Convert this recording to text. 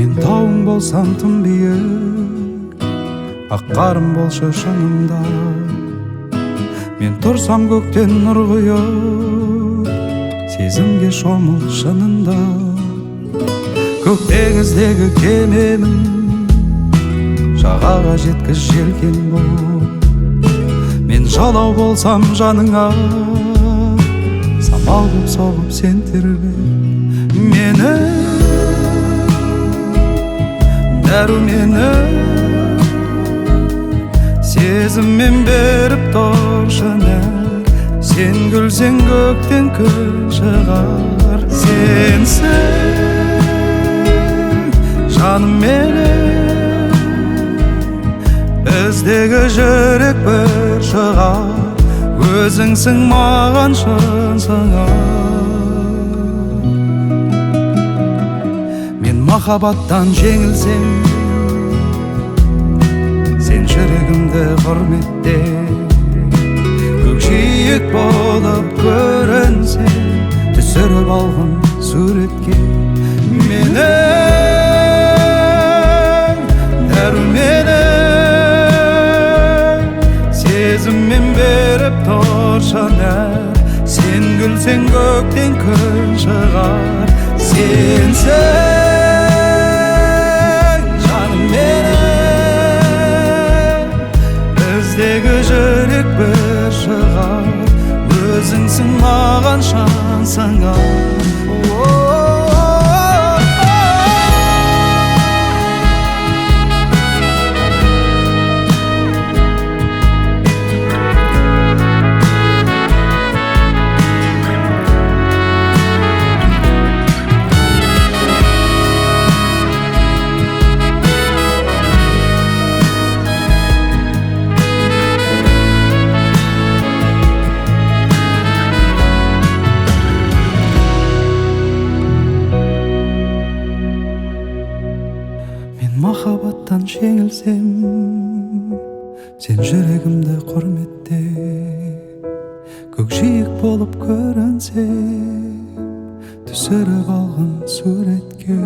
Мен тауың болсам тым биік, ақ қарым болшы шынымда. Мен тұрсам көктен нұр құйып, сезімге шомыл шынында. Көк теңіздегі кемемін, жағаға жеткіз желкен болып. Мен жалау болсам жаныңа, самал боп соғып сен тербеп мені, дәрумені сезіммен беріп тұршы нәр. Сен күлсең көктен күн шығар. Сенсің жаным менің, біздегі жүрек бір шығар. Өзіңсің маған шын сыңар. Мен махаббаттан жеңілсем, сен жүрегімді құрметте. Көкжиек болып көрінсең, түсіріп алғын суретке мені, дәрумені сезіммен беріп тұршы нәр. Сен күлсең көктен күн шығар. Сенсің жаным менің, біздегі жүрек бір шығар. Өзіңсің маған шын сыңар. Махаббаттан жеңілсем, сен жүрегімді құрметте. Көкжиек болып көрінсем, түсіріп алғын суретке.